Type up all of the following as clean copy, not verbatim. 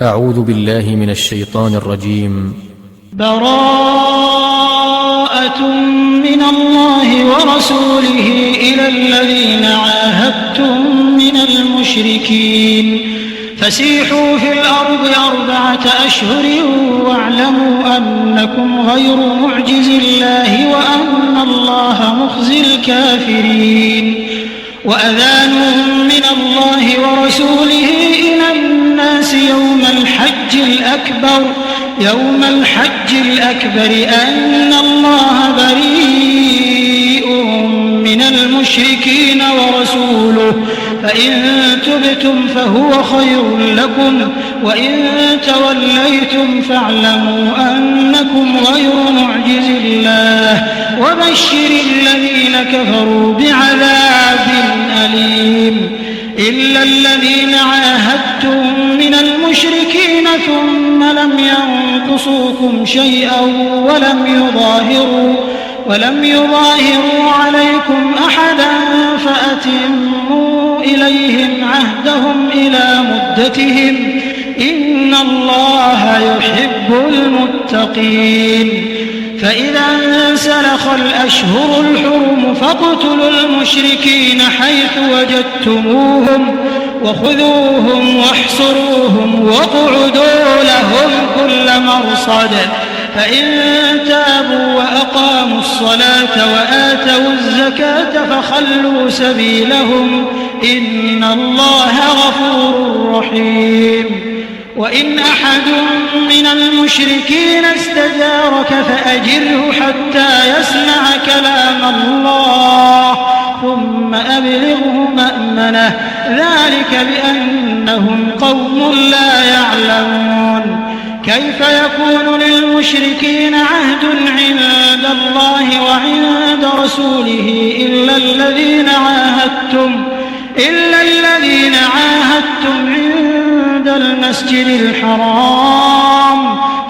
أعوذ بالله من الشيطان الرجيم. براءة من الله ورسوله إلى الذين عاهدتم من المشركين فسيحوا في الأرض 4 أشهر واعلموا أنكم غير معجز الله وأن الله مخزي الكافرين. وأذان من الله ورسوله إلى الناس يوم الحج الأكبر أن الله بريء من المشركين ورسوله فإن تبتم فهو خير لكم وإن توليتم فاعلموا أنكم غير معجز الله وبشر الذين كفروا بعذاب أليم. إلا الذين عاهدتم من المشركين ثم لم ينقصوكم شيئا ولم يظاهروا عليكم أحدا فأتموا إليهم عهدهم إلى مدتهم إن الله يحب المتقين. فإذا انسلخ الأشهر الحرم فاقتلوا المشركين حيث وجدتموهم وخذوهم واحصروهم واقعدوا لهم كل مرصد فإن تابوا وأقاموا الصلاة وآتوا الزكاة فخلوا سبيلهم إن الله غفور رحيم. وإن أحد من المشركين استجارك فأجره حتى يسمع كلام الله ثم أبلغه مأمنه ذلك بأنهم قوم لا يعلمون. كيف يكون للمشركين عهد عند الله وعند رسوله إلا الذين عاهدتم عند المسجد الحرام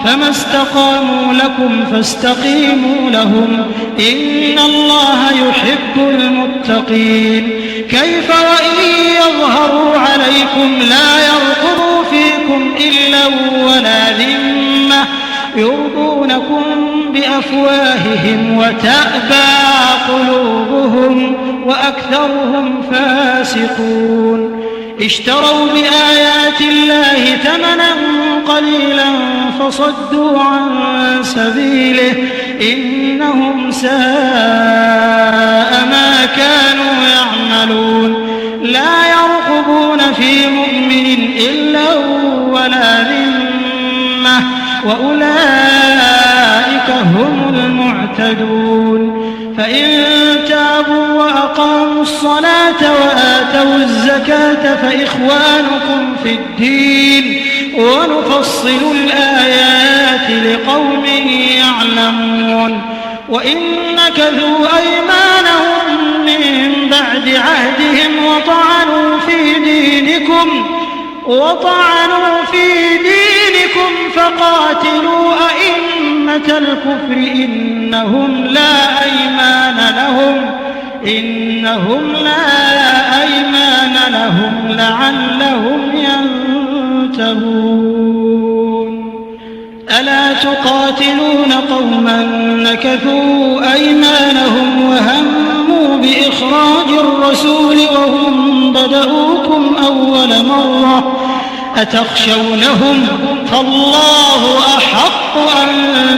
فما استقاموا لكم فاستقيموا لهم إن الله يحب المتقين. كيف وإن يظهروا عليكم لا يرقبوا فيكم إلا ولا ذمة يرضونكم بأفواههم وتأبى قلوبهم وأكثرهم فاسقون. اشتروا بآيات الله ثمنا قليلا فصدوا عن سبيله إنهم ساء ما كانوا يعملون. لا يرقبون في مؤمن إلا ولا ذمة وأولئك هم المعتدون. فإن تابوا وأقاموا الصلاة وآتوا الزكاة فإخوانكم في الدين ونفصل الآيات لقوم يعلمون. وإن نكثوا أيمانهم من بعد عهدهم وطعنوا في دينكم فقاتلوا أئمة الكفر إنهم لا أيمان لهم لعلهم ينتهون. ألا تقاتلون قوما نكثوا أيمانهم وهموا بإخراج الرسول وهم بدؤوكم أول مرة أتخشونهم فالله أحق أن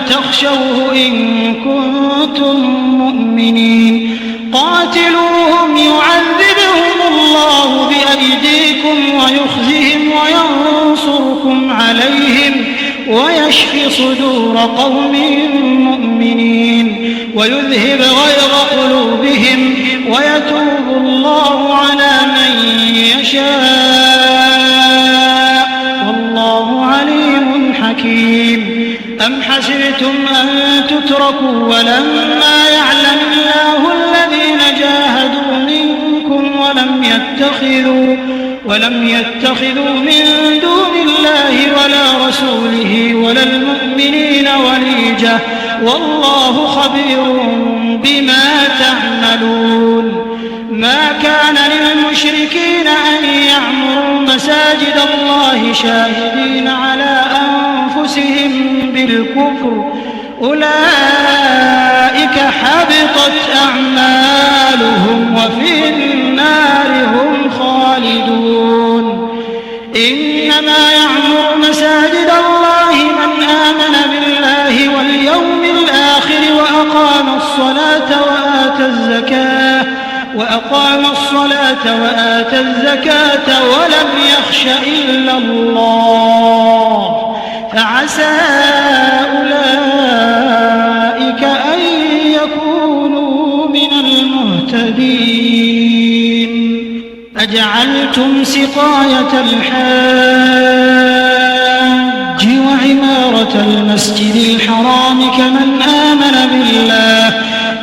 تخشوه إن كنتم مؤمنين. قاتلوهم يعذبهم الله بأيديكم ويخزهم وينصركم عليهم ويشف صدور قوم مؤمنين ويذهب غيظ قلوبهم ويتوب الله على من يشاء والله عليم حكيم. أم حسبتم أن تتركوا ولما يعلم الله الذين جاهدوا منكم ولم يتخذوا من دون الله ولا رسوله ولا المؤمنين وليجة والله خبير بما تعملون. ما كان للمشركين أن يعمروا مساجد الله شاهدين على أنفسهم بالكفر أولئك حبطت أعمالهم وفي النار هم خالدون. إنما يعمر مساجد الله من آمن بالله واليوم الآخر وأقام الصلاة وآتى الزكاة ولم يخش إلا الله فعسى أولئك أن يكونوا من المهتدين. أجعلتم سقاية الحاج وعمارة المسجد الحرام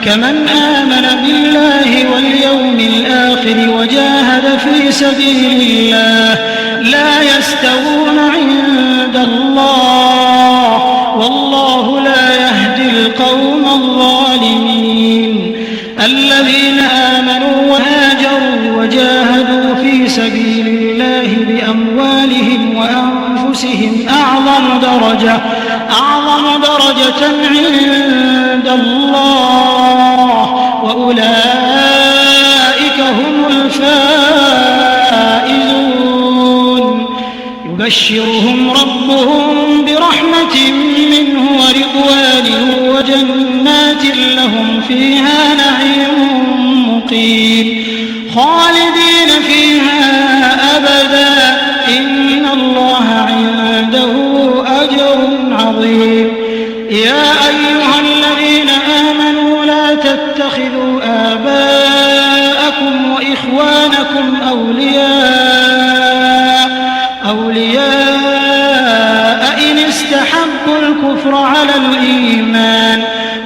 كمن آمن بالله واليوم الآخر وجاهد في سبيل الله لا يستوون عند الله والله لا يهدي القوم الظالمين. الذين آمنوا وهاجروا وجاهدوا في سبيل الله بأموالهم وأنفسهم أعظم درجة عند الله وأولئك هم الفائزون. يبشرهم ربهم برحمة منه ورضوان وجنات لهم فيها نعيم مقيم خالدين فيها أبدا إن الله عنده أجر عظيم. يا أيها الذين آمنوا لا تتخذوا آباءكم وإخوانكم أولياء إن استحبوا الكفر على الإيمان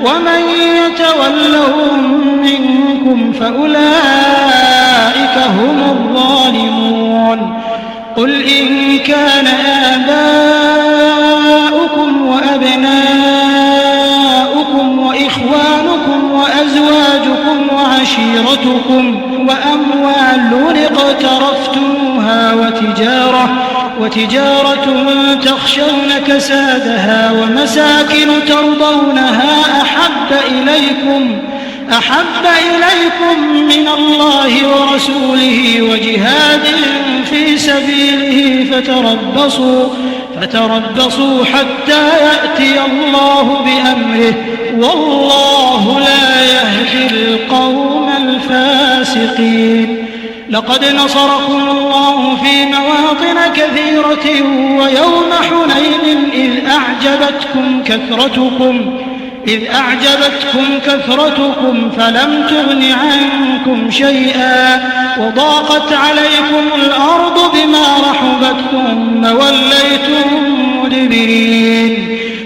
ومن يتولهم منكم فأولئك هم الظالمون. قل إن كان آباؤكم وأبناؤكم وإخوانكم وأزواجكم وعشيرتكم وأموال اقترفتموها وتجارة تخشون كسادها ومساكن ترضونها أحب إليكم من الله ورسوله وجهاد في سبيله فتربصوا حتى يأتي الله بأمره والله لا يهدي القوم الفاسقين. لقد نصركم الله في مواطن كثيرة ويوم حنين إذ أعجبتكم كثرتكم فلم تغن عنكم شيئا وضاقت عليكم الأرض بما رحبت ثم وليتم مدبرين.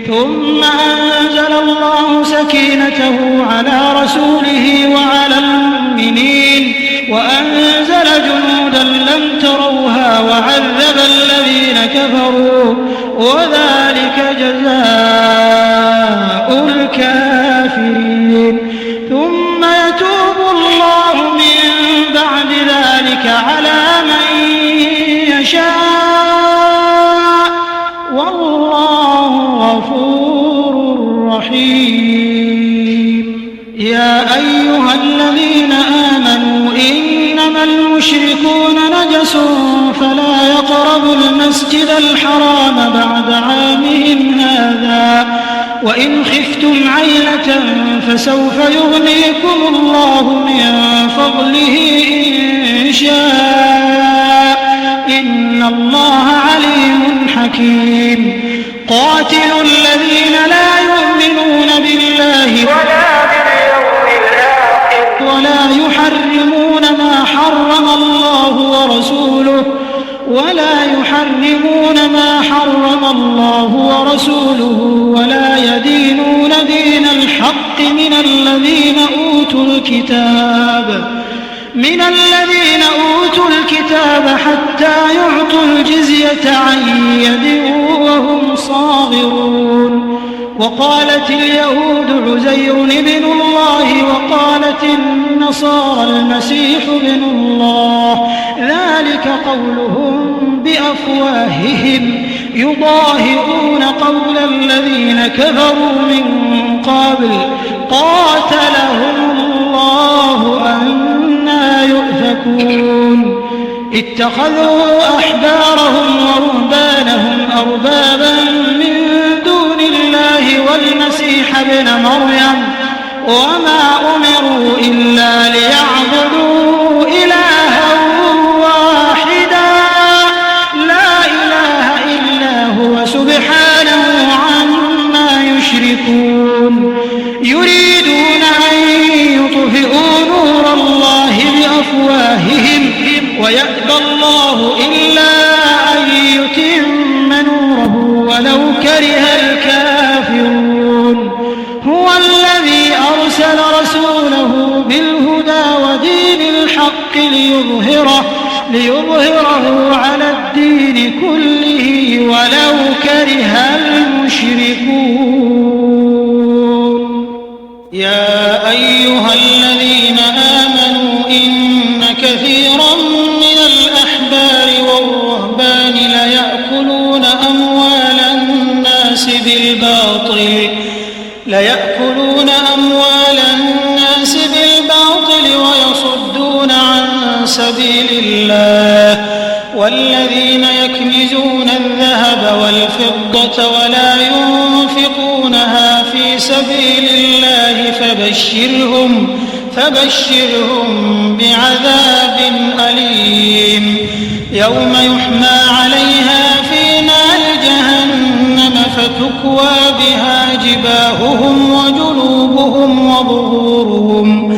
ثم أنزل الله سكينته على رسوله وعلى المؤمنين وأنزل جنودا لم تروها وعذب الذين كفروا وذلك جزاء الكافرين. ثم يتوب الله من بعد ذلك على من يشاء والله غفور رحيم. يا أيها الذين آمنوا إنما المشركون نجس فلا يقربوا المسجد الحرام بعد عامهم هذا وإن خفتم عيلة فسوف يغنيكم الله من فضله إن شاء إن الله عليم حكيم. قاتلوا الذين لا يؤمنون بالله ولا يحرمون ما حرم الله ورسوله ولا يدينون دين الحق من الذين أوتوا الكتاب حتى يعطوا الجزية عن يد وهم صاغرون. وقالت اليهود عزير ابن الله وقالت النصارى المسيح ابن الله ذلك قولهم بأفواههم يضاهئون قول الذين كفروا من قبل قاتلهم الله أنى يؤفكون اتخذوا أحبارهم ورهبانهم أربابا من دون الله والمسيح ابن مريم وما أمروا إلا ليعبدوا إلها واحدا لا إله إلا هو سبحانه عما يشركون يريدون أن يطفئوا نور الله بأفواههم ويأبى الله إلا أن يتم نوره ولو كره الكافرون هو الذي أرسل رسوله بالهدى ودين الحق ليظهره على الدين كله ولو كره المشركون يا أيها الذين آمنوا إن كثيرا من الأحبار والرهبان ليأكلون أموال الناس بالباطل ويصدون عن سبيل الله والذين يكنزون الذهب والفضة ولا ينفقونها في سبيل الله فبشرهم بعذاب أليم يوم يحمى عليها في نار جهنم فتكوى بها جباههم وجنوبهم وظهورهم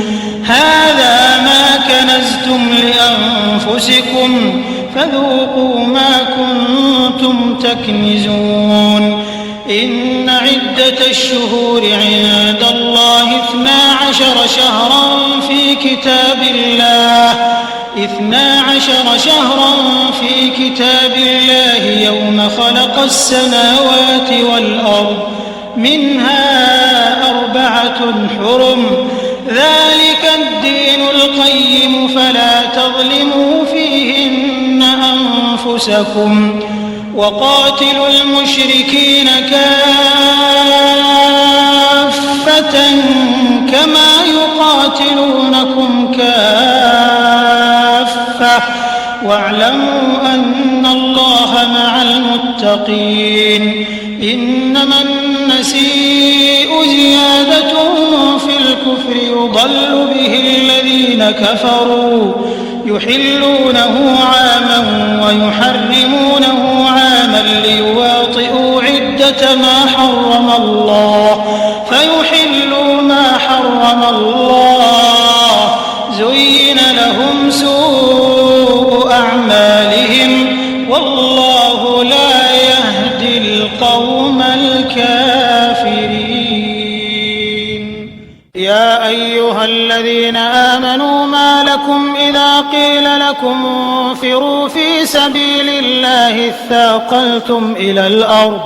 هذا ما كنزتم لأنفسكم فذوقوا ما كنتم تكنزون إن عدة الشهور عند الله 12 شهرا في كتاب الله يوم خلق السماوات والأرض منها 4 حرم ذلك الدين القيم فلا تظلموا فيهن أنفسكم وقاتلوا المشركين كافة كما يقاتلونكم كافة واعلموا أن الله مع المتقين إنما النسيء زيادة في الكفر يضل به الذين كفروا يحلونه عاما ويحرمونه عاما ليواطئوا عدة ما حرم الله فيحلوا ما حرم الله زين لهم سوء أعمالهم والله لا يهدي القوم الكافرين يا أيها الذين آمنوا ما لكم إذا قيل لكم انفروا في سبيل الله اثاقلتم إلى الأرض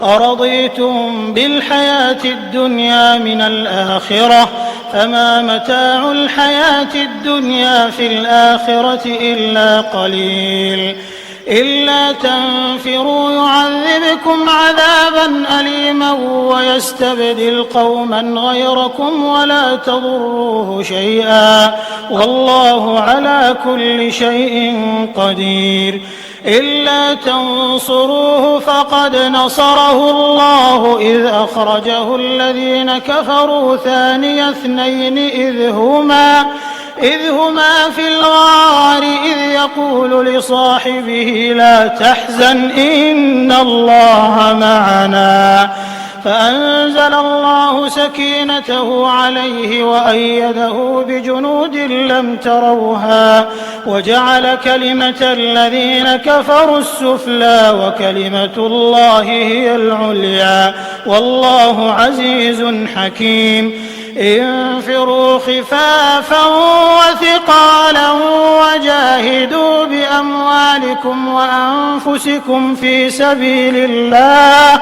أرضيتم بالحياة الدنيا من الآخرة فما متاع الحياة الدنيا في الآخرة إلا قليل إلا تنفروا يعذبكم عذابا أليما ويستبدل قوما غيركم ولا تضروه شيئا والله على كل شيء قدير إلا تنصروه فقد نصره الله إذ أخرجه الذين كفروا ثاني اثنين إذ هما في الغار إذ يقول لصاحبه لا تحزن إن الله معنا فأنزل الله سكينته عليه وأيده بجنود لم تروها وجعل كلمة الذين كفروا السفلى وكلمة الله هي العليا والله عزيز حكيم انفروا خفافا وثقالا وجاهدوا بأموالكم وأنفسكم في سبيل الله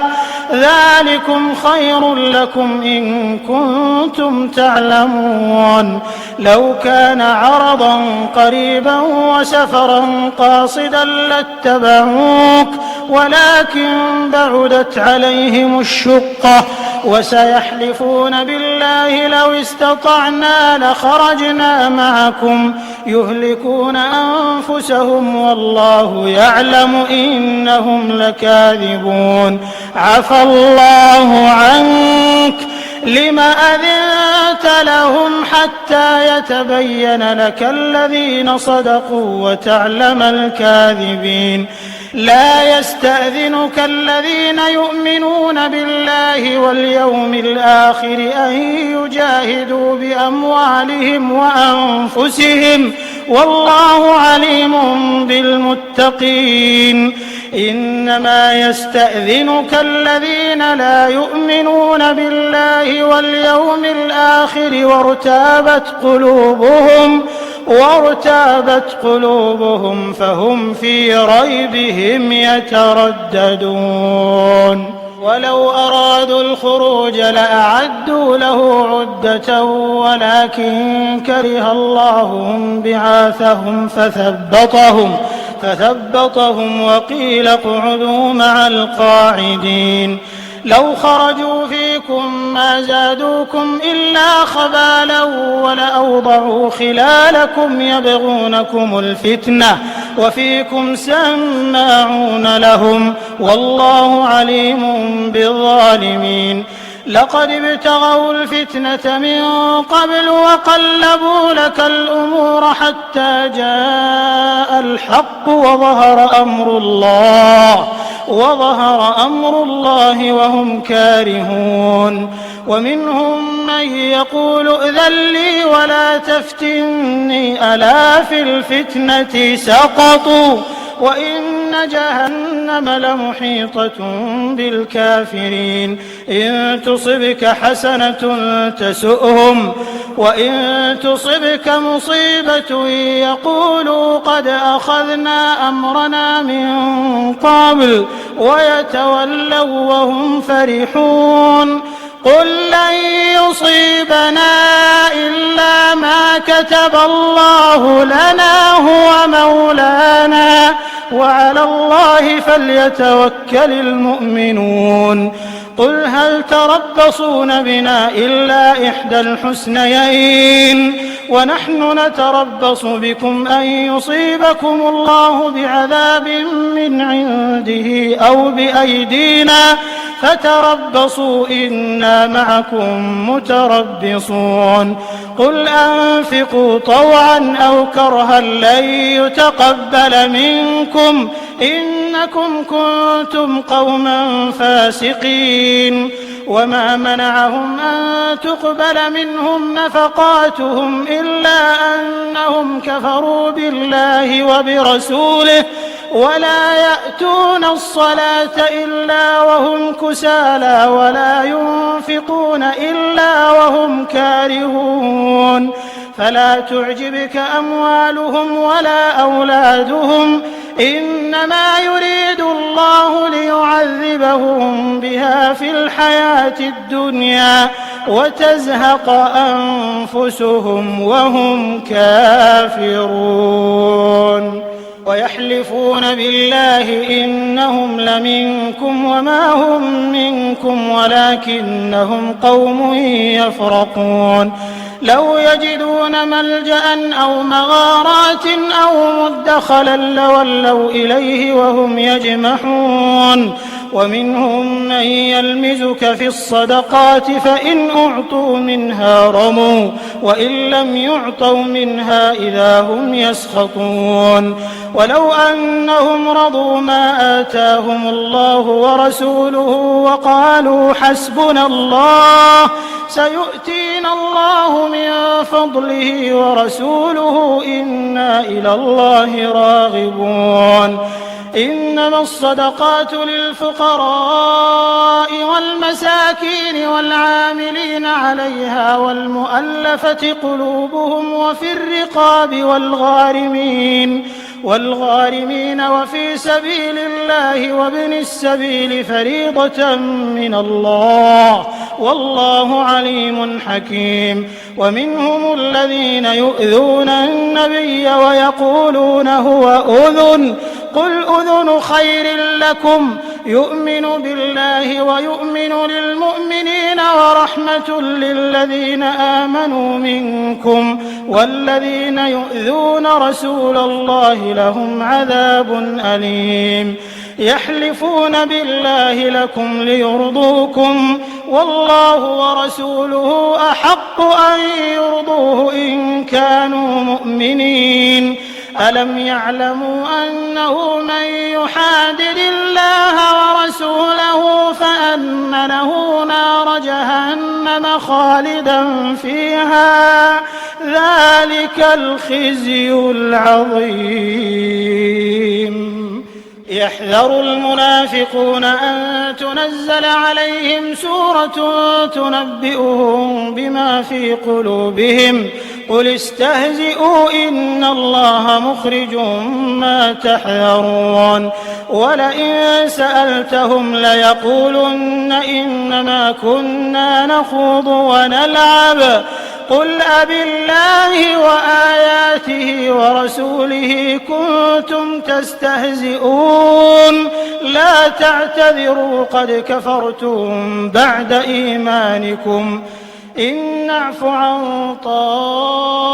ذلكم خير لكم إن كنتم تعلمون لو كان عرضا قريبا وسفرا قاصدا لاتبعوك ولكن بعدت عليهم الشقة وسيحلفون بالله لو استطعنا لخرجنا معكم يهلكون أنفسهم والله يعلم إنهم لكاذبون عفى الله عنك لم أذنت لهم حتى يتبين لك الذين صدقوا وتعلم الكاذبين لا يستأذنك الذين يؤمنون بالله واليوم الآخر أن يجاهدوا بأموالهم وأنفسهم والله عليم بالمتقين إنما يستأذنك الذين لا يؤمنون بالله واليوم الآخر وارتابت قلوبهم فهم في ريبهم يترددون ولو أرادوا الخروج لأعدوا له عدة ولكن كره الله بعاثهم فثبطهم وقيل اقعدوا مع القاعدين لو خرجوا فيكم ما زادوكم إلا خبالا ولأوضعوا خلالكم يبغونكم الفتنة وفيكم سماعون لهم والله عليم بالظالمين لقد ابتغوا الفتنة من قبل وقلبوا لك الأمور حتى جاء الحق وظهر أمر الله وهم كارهون ومنهم من يقول ائذن لي ولا تفتني ألا في الفتنة سقطوا وإن جهنم لمحيطة بالكافرين إن تصبك حسنة تسؤهم وإن تصبك مصيبة يقولوا قد أخذنا أمرنا من قبل ويتولوا وهم فرحون قل لن يصيبنا إلا ما كتب الله لنا هو مولانا وعلى الله فليتوكل المؤمنون قل هل تربصون بنا إلا إحدى الحسنيين ونحن نتربص بكم أن يصيبكم الله بعذاب من عنده أو بأيدينا فتربصوا إنا معكم متربصون قل أنفقوا طوعا أو كرها لن يتقبل منكم إنكم كنتم قوما فاسقين وما منعهم أن تقبل منهم نفقاتهم إلا أنهم كفروا بالله وبرسوله ولا يأتون الصلاة إلا وهم كسالى ولا ينفقون إلا وهم كارهون فلا تعجبك أموالهم ولا أولادهم إنما يريد الله ليعذبهم بها في الحياة الدنيا وتزهق أنفسهم وهم كافرون ويحلفون بالله إنهم لمنكم وما هم منكم ولكنهم قوم يفرقون لو يجدون ملجأ أو مغارات أو مدخلا لولوا إليه وهم يجمحون ومنهم من يلمزك في الصدقات فإن أعطوا منها رموا وإن لم يعطوا منها إذا هم يسخطون ولو أنهم رضوا ما آتاهم الله ورسوله وقالوا حسبنا الله سيؤتينا الله من فضله ورسوله إنا إلى الله راغبون إنما الصدقات للفقراء والمساكين والعاملين عليها والمؤلفة قلوبهم وفي الرقاب والغارمين وفي سبيل الله وابن السبيل فريضة من الله والله عليم حكيم. ومنهم الذين يؤذون النبي ويقولون هو أذن قل أذن خير لكم يؤمن بالله ويؤمن للمؤمنين ورحمة للذين آمنوا منكم والذين يؤذون رسول الله لهم عذاب أليم. يحلفون بالله لكم ليرضوكم والله ورسوله أحق أن يرضوه إن كانوا مؤمنين. ألم يعلموا أنه من يحادد الله ورسوله فأن له نار جهنم خالدا فيها ذلك الخزي العظيم. يحذر المنافقون أن تنزل عليهم سورة تنبئهم بما في قلوبهم قل استهزئوا إن الله مخرج ما تحذرون. ولئن سألتهم ليقولن إنما كنا نخوض ونلعب قل أبالله وآياته ورسوله كنتم تستهزئون لا تعتذروا قد كفرتم بعد إيمانكم إن نعف عن طائفة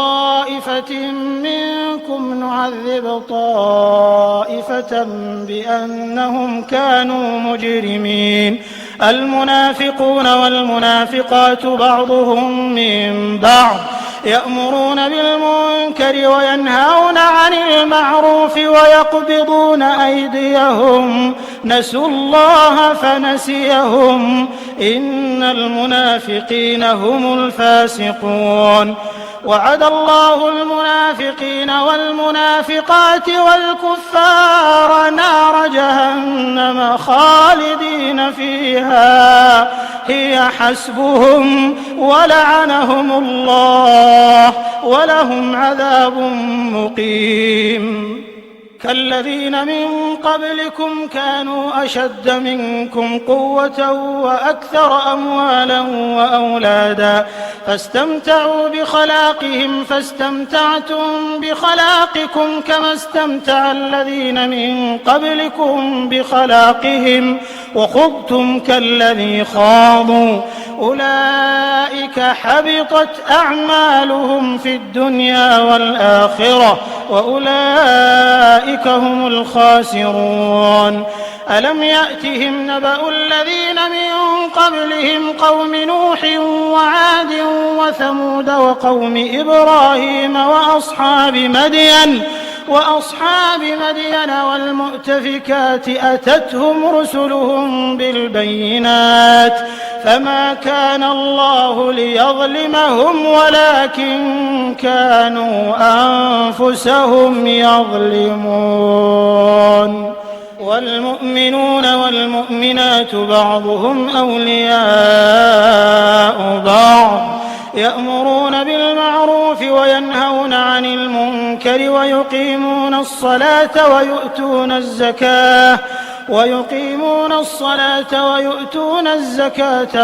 منكم نعذب طائفة بأنهم كانوا مجرمين. المنافقون والمنافقات بعضهم من بعض يأمرون بالمنكر وينهون عن المعروف ويقبضون أيديهم نسوا الله فنسيهم إن المنافقين هم الفاسقون. وعد الله المنافقين والمنافقات والكفار نار جهنم خالدين فيها هي حسبهم ولعنهم الله ولهم عذاب مقيم. كالذين من قبلكم كانوا أشد منكم قوة وأكثر أموالا وأولادا فاستمتعوا بخلاقهم فاستمتعتم بخلاقكم كما استمتع الذين من قبلكم بخلاقهم وخضتم كالذي خاضوا أولئك حبطت أعمالهم في الدنيا والآخرة وأولئك هم الخاسرون. ألم يأتهم نبأ الذين من قبلهم قوم نوح وعاد وثمود وقوم إبراهيم وأصحاب مدين والمؤتفكات أتتهم رسلهم بالبينات فما كان الله ليظلمهم ولكن كانوا أنفسهم يظلمون. والمؤمنون والمؤمنات بعضهم أولياء بعض يأمرون بالمعروف وينهون عن المنكر ويقيمون الصلاة ويؤتون الزكاة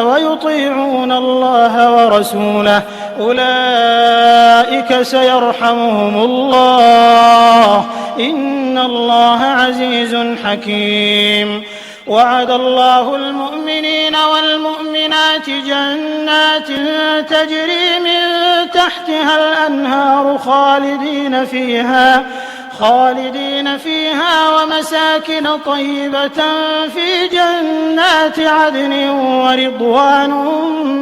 ويطيعون الله ورسوله أولئك سيرحمهم الله إن الله عزيز حكيم. وعد الله المؤمنين والمؤمنات جنات تجري من تحتها الأنهار خالدين فيها ومساكن طيبة في جنات عدن ورضوان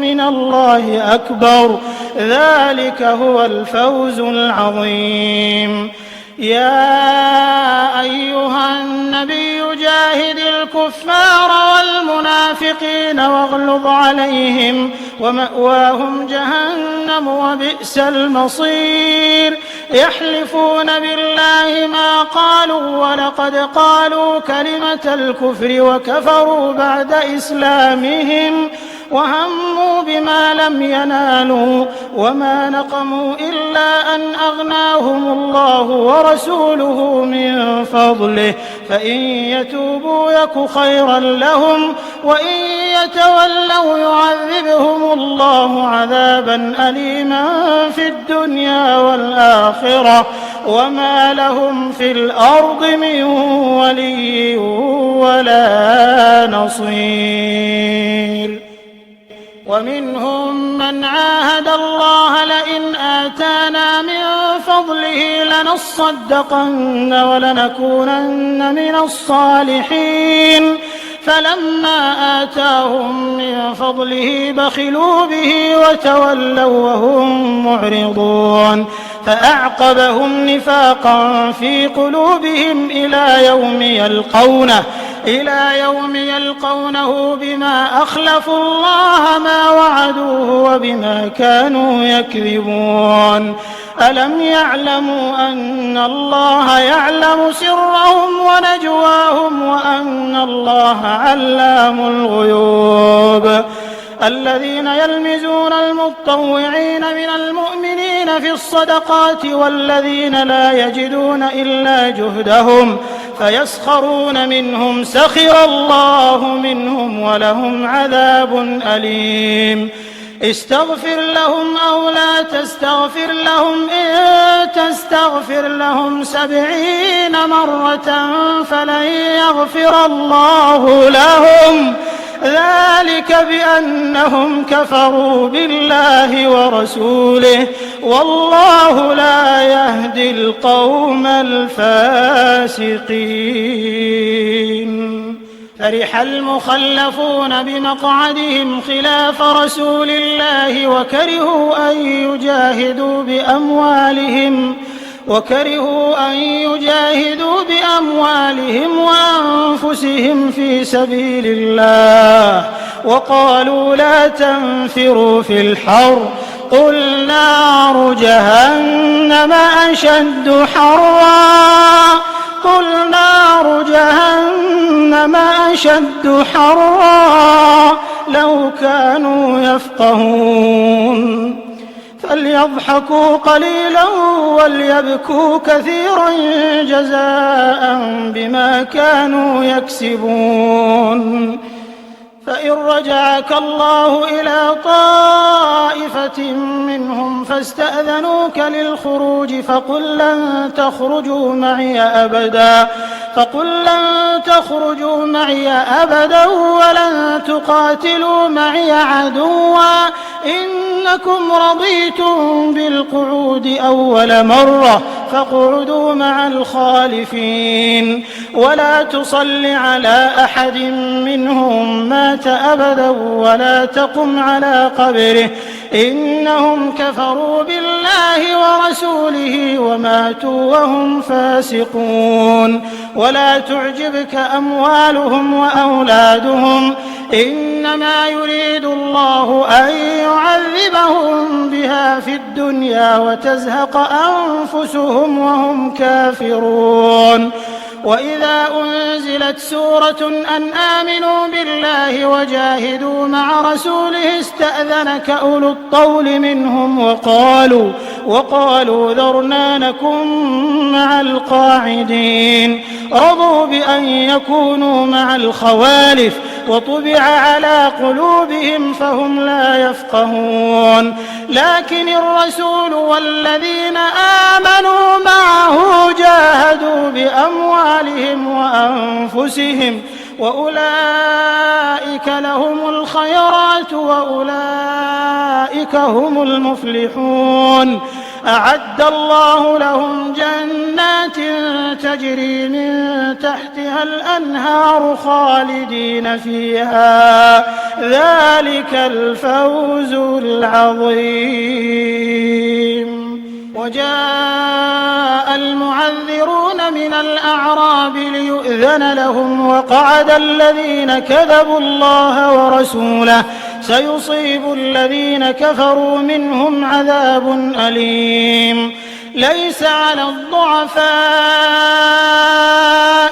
من الله أكبر ذلك هو الفوز العظيم. يا أيها النبي جاهد الكفار والمنافقين واغلظ عليهم ومأواهم جهنم وبئس المصير يحلفون بالله ما قالوا ولقد قالوا كلمة الكفر وكفروا بعد إسلامهم وهموا بما لم ينالوا وما نقموا إلا أن أغناهم الله ورسوله من فضله فإن يتوبوا يك خيرا لهم وإن يتولوا يعذبهم الله عذابا أليما في الدنيا والآخرة وما لهم في الأرض من ولي ولا نصير. ومنهم من عاهد الله لئن آتانا من فضله لنصدقن ولنكونن من الصالحين فلما آتاهم من فضله بخلوا به وتولوا وهم معرضون فأعقبهم نفاقا في قلوبهم إلى يوم يلقونه بما أخلفوا الله ما وعدوه وبما كانوا يكذبون ألم يعلموا أن الله يعلم سرهم ونجواهم وأن الله علام الغيوب الذين يلمزون المطوعين من المؤمنين في الصدقات والذين لا يجدون إلا جهدهم فيسخرون منهم سخر الله منهم ولهم عذاب أليم استغفر لهم أو لا تستغفر لهم إن تستغفر لهم 70 مرة فلن يغفر الله لهم ذلك بأنهم كفروا بالله ورسوله والله لا يهدي القوم الفاسقين. فرح المخلفون بمقعدهم خلاف رسول الله وكرهوا أن يجاهدوا بأموالهم وأنفسهم في سبيل الله وقالوا لا تنفروا في الحر قل نار جهنم أشد حرا لو كانوا يفقهون فليضحكوا قليلا وليبكوا كثيرا جزاء بما كانوا يكسبون. فإن رجعك الله إلى طائفة منهم فاستأذنوك للخروج فقل لن تخرجوا معي أبدا ولن تقاتلوا معي عدوا إنكم رضيتم بالقعود أول مرة فاقعدوا مع الخالفين ولا تصل على أحد منهم مات أبدا ولا تقم على قبره إنهم كفروا بالله ورسوله وماتوا وهم فاسقون. ولا تعجبك أموالهم وأولادهم إنما يريد الله أن يعذبهم بها في الدنيا وتزهق أنفسهم وهم كافرون. وإذا أنزلت سورة أن آمنوا بالله وجاهدوا مع رسوله استأذنك أولو الطول منهم وقالوا ذرنا نكن مع القاعدين رضوا بأن يكونوا مع الخوالف وطبع على قلوبهم فهم لا يفقهون. لكن الرسول والذين آمنوا معه جاهدوا بأموالهم وأنفسهم وأولئك لهم الخيرات وأولئك هم المفلحون. أعد الله لهم جنات تجري من تحتها الأنهار خالدين فيها ذلك الفوز العظيم. وجاء المعذرون من من الأعراب ليؤذن لهم وقعد الذين كذبوا الله ورسوله سيصيب الذين كفروا منهم عذاب أليم ليس على الضعفاء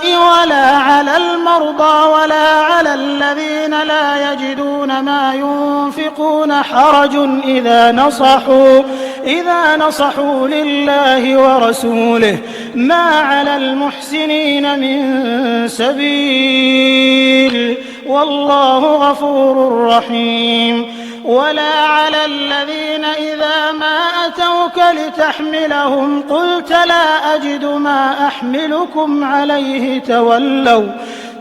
ولا على المرضى ولا على الذين لا يجدون ما ينفقون حرج إذا نصحوا لله ورسوله ما على المحسنين من سبيل والله غفور رحيم ولا على الذين إذا ما أتوك لتحملهم قلت لا أجد ما أحملكم عليه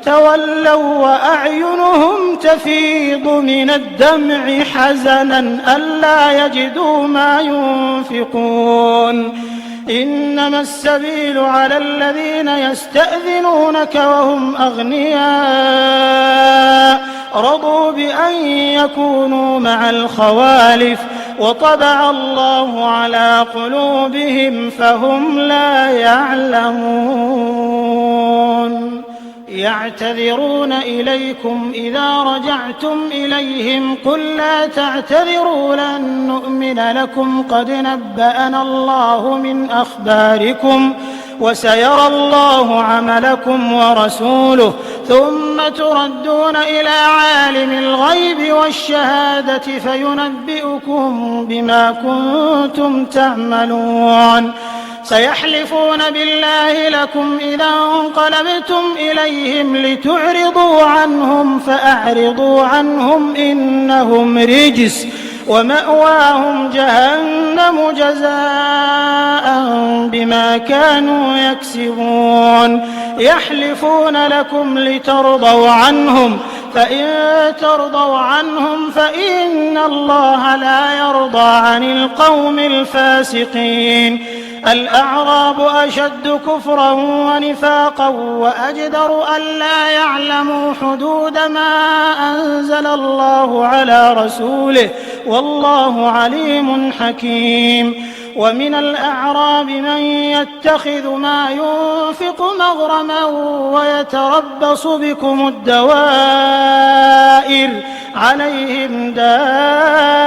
تولوا وأعينهم تفيض من الدمع حزنا ألا يجدوا ما ينفقون إنما السبيل على الذين يستأذنونك وهم أغنياء رضوا بأن يكونوا مع الخوالف وطبع الله على قلوبهم فهم لا يعلمون يعتذرون إليكم إذا رجعتم إليهم قل لا تعتذروا لن نؤمن لكم قد نبأنا الله من أخباركم وسيرى الله عملكم ورسوله ثم تردون إلى عالم الغيب والشهادة فينبئكم بما كنتم تعملون سيحلفون بالله لكم إذا انقلبتم إليهم لتعرضوا عنهم فأعرضوا عنهم إنهم رجس ومأواهم جهنم جزاء بما كانوا يكسبون يحلفون لكم لترضوا عنهم فإن ترضوا عنهم فإن الله لا يرضى عن القوم الفاسقين الأعراب أشد كفرا ونفاقا وأجدر ألا يعلموا حدود ما أنزل الله على رسوله والله عليم حكيم ومن الأعراب من يتخذ ما ينفق مغرما ويتربص بكم الدوائر عليهم دائرة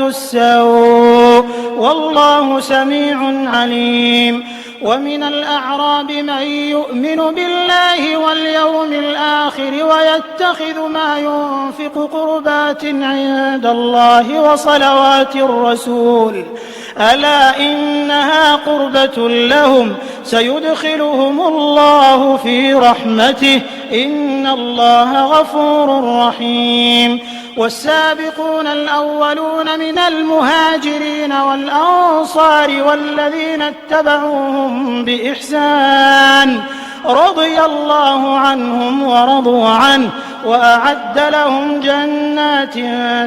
السوء والله سميع عليم ومن الأعراب من يؤمن بالله واليوم الآخر ويتخذ ما ينفق قربات عند الله وصلوات الرسول ألا إنها قربة لهم سيدخلهم الله في رحمته إن الله غفور رحيم والسابقون الأولون من المهاجرين والأنصار والذين اتبعوهم بإحسان رضي الله عنهم ورضوا عنه وأعد لهم جنات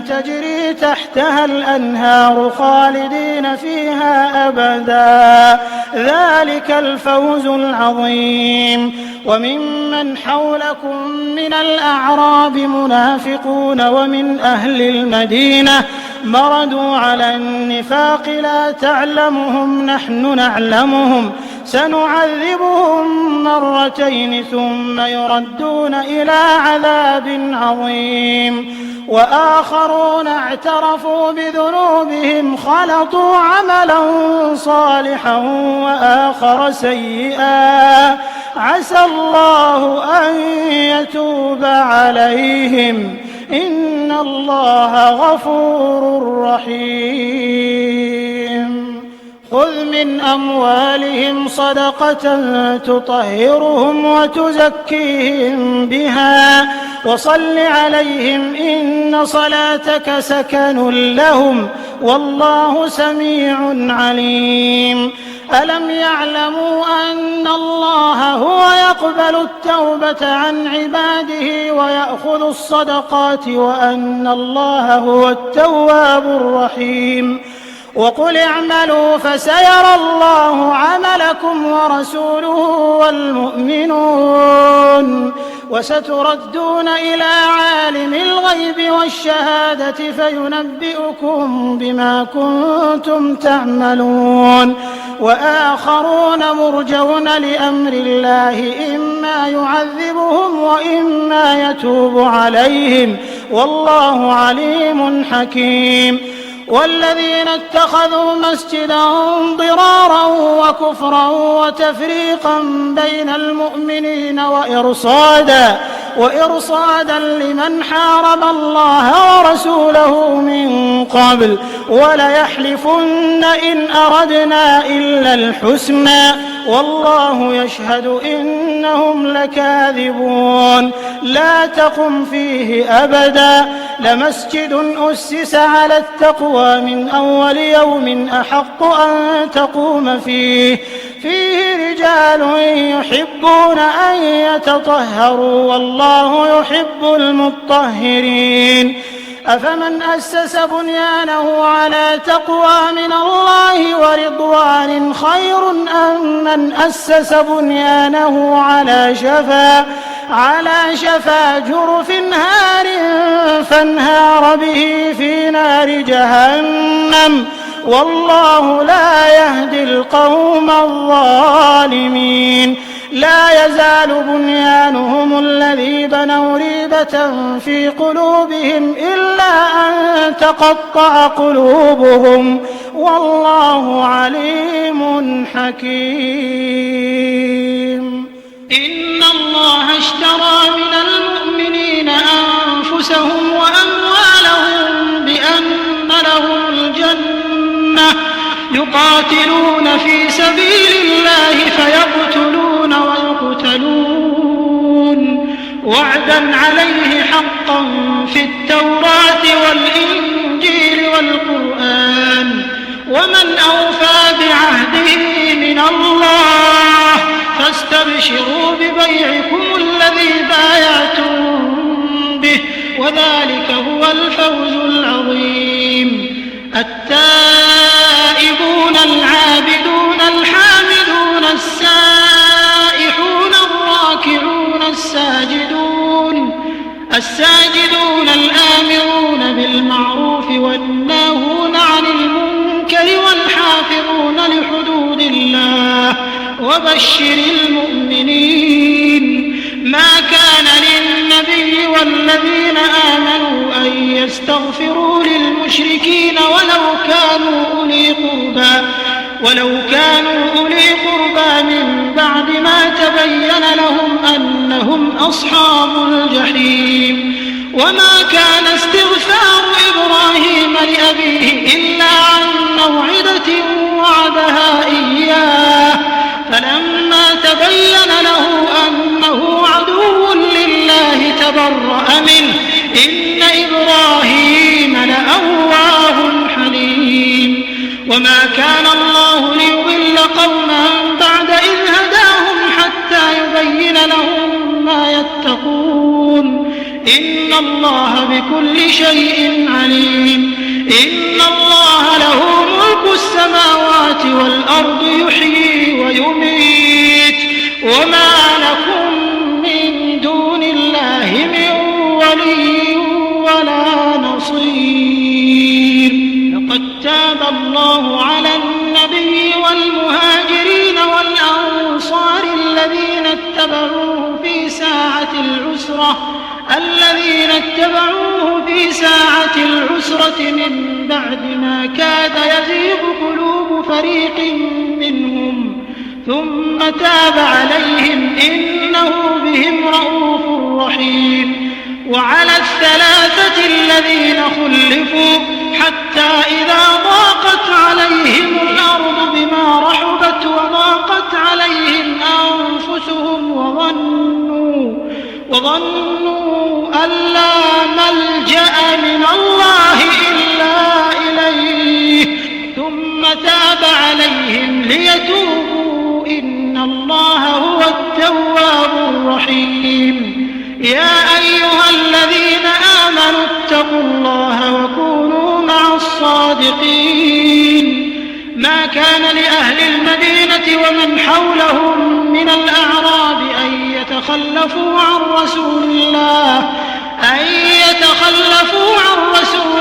تجري تحتها الأنهار خالدين فيها أبدا ذلك الفوز العظيم وممن حولكم من الأعراب منافقون ومن أهل المدينة مردوا على النفاق لا تعلمهم نحن نعلمهم سنعذبهم مرتين ثم يردون إلى عذاب عظيم وآخرون اعترفوا بذنوبهم خلطوا عملا صالحا وآخر سيئا عسى الله أن يتوب عليهم إن الله غفور رحيم خذ من أموالهم صدقة تطهرهم وتزكيهم بها وصل عليهم إن صلاتك سكن لهم والله سميع عليم ألم يعلموا أن الله هو يقبل التوبة عن عباده ويأخذ الصدقات وأن الله هو التواب الرحيم وقل اعملوا فسيرى الله عملكم ورسوله والمؤمنون وستردون إلى عالم الغيب والشهادة فينبئكم بما كنتم تعملون. وآخرون مرجون لأمر الله إما يعذبهم وإما يتوب عليهم والله عليم حكيم. والذين اتخذوا مسجدا ضرارا وكفرا وتفريقا بين المؤمنين وإرصادا لمن حارب الله ورسوله من قبل وليحلفن إن أردنا إلا الحسنى والله يشهد إنهم لكاذبون. لا تقم فيه أبدا لمسجد أسس على التقوى من أول يوم أحق أن تقوم فيه رجال يحبون أن يتطهروا والله يحب المطهرين. أفمن أسس بنيانه على تقوى من الله ورضوان خير أم من أسس بنيانه على شفا جرف هار فانهار به في نار جهنم والله لا يهدي القوم الظالمين. لا يزال بنيانهم الذي بنوا ريبة في قلوبهم إلا أن تقطع قلوبهم والله عليم حكيم. إن الله اشترى من المؤمنين أنفسهم وأموالهم بأن لهم الجنة يقاتلون في سبيل الله فيقتلون ويقتلون وعدا عليه حقا في التوراة والإنجيل والقرآن ومن أوفى بعهده من الله فاستبشروا ببيعكم الذي بايعتم به وذلك هو الفوز العظيم. التائبون العابدون الحامدون السائحون الراكعون الساجدون الآمرون بالمعروف والناهون عن المنكر والحافظون لحدود الله وبشر المؤمنين. ما كان للنبي والذين آمنوا أن يستغفروا للمشركين ولو كانوا أولي قربى من بعد ما تبين لهم أنهم أصحاب الجحيم. وما كان استغفار إبراهيم لأبيه إلا عن موعدة وعدها إياه فلما تبين له أنه عدو لله تبرأ منه إن إبراهيم لأواه حليم. وما كان الله ليضل قوما بعد إذ هداهم حتى يبين لهم ما يتقون إن الله بكل شيء عليم. إن الله له ملك السماوات والأرض يحيي ويميت وما لكم من دون الله من ولي ولا نصير. لقد تاب الله على النبي والمهاجرين والأنصار الذين اتبعوه في ساعة العسرة من بعد ما كاد يزيغ قلوب فريق منهم ثم تاب عليهم إنه بهم رءوف رحيم. وعلى الثلاثة الذين خلفوا حتى إذا ضاقت عليهم الأرض بما رحبت وضاقت عليهم أنفسهم وظنوا أن لا ملجأ من الله إلا إليه ثم تاب عليهم ليتوبوا إن الله هو التواب الرحيم. يا أيها الذين آمنوا اتقوا الله وكونوا مع الصادقين. ما كان لأهل المدينة ومن حولهم من الأعراب أن يتخلفوا عن رسول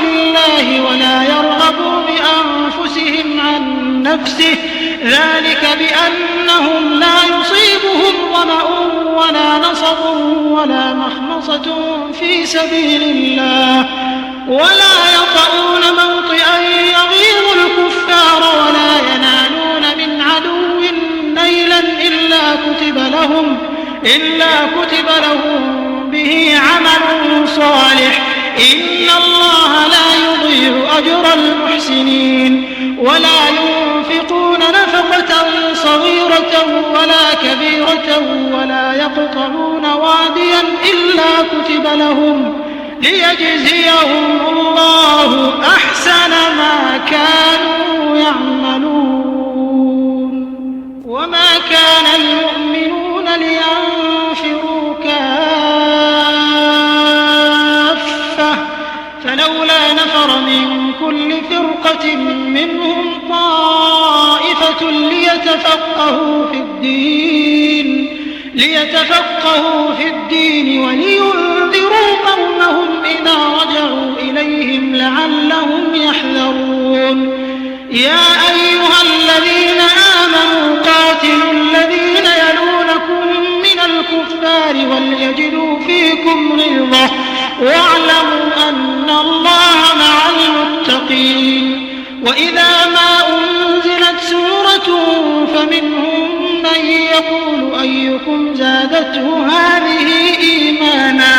الله ولا يرغبوا بأنفسهم عن نفسه، ذلك بأنهم لا يصيبهم ظمأ ولا نصب ولا مخمصة في سبيل الله، ولا يطؤون موطئا يغيظ الكفار ولا ينالون من عدو نيلا إلا كتب لهم به عمل صالح، إن الله لا يضيع أجر المحسنين. ولا ينفقون نفقة صغيرة ولا كبيرة ولا يقطعون واديا إلا كتب لهم ليجزيهم الله أحسن ما كانوا يعملون. وما كان المؤمنون لينفروا كافة، فلولا نفر من كل فرقة منهم طائفة ليتفقهوا في الدين ولينذروا قومهم إذا رجعوا إليهم لعلهم يحذرون. يا أيها الذين آمنوا قاتلوا الذين يلونكم من الكفار وليجدوا فيكم غلظة واعلموا أن الله مع المتقين. وإذا ما أنزلت سورة فمنهم من يقول أيكم زادته هذه إيمانا،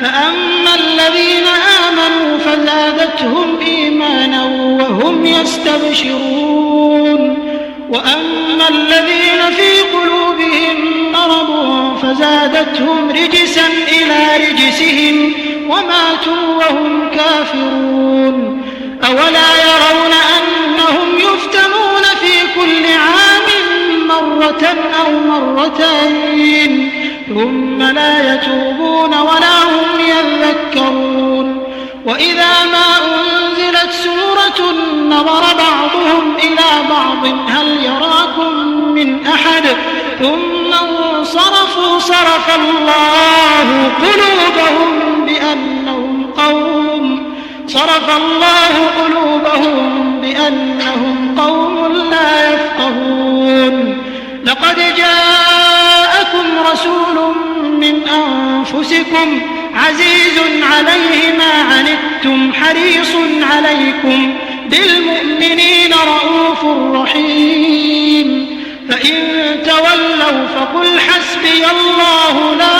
فأما الذين آمنوا فزادتهم إيمانا وهم يستبشرون، وأما الذين في قلوبهم مرض فزادتهم رجسا إلى رجسهم وماتوا وهم كافرون. أولا يرون أنهم يفتنون في كل عام مرة أو مرتين ثم لا يتوبون ولا هم يذكرون. وإذا ما أنزلت سورة نظر بعضهم إلى بعض هل يراكم من أحد ثم انصرفوا صرف الله قلوبهم بأنهم قوم لا يفقهون. لقد جاءكم رسول من أنفسكم عزيز عليه ما عنتم حريص عليكم بالمؤمنين رءوف رحيم. فإن تولوا فقل حسبي الله لا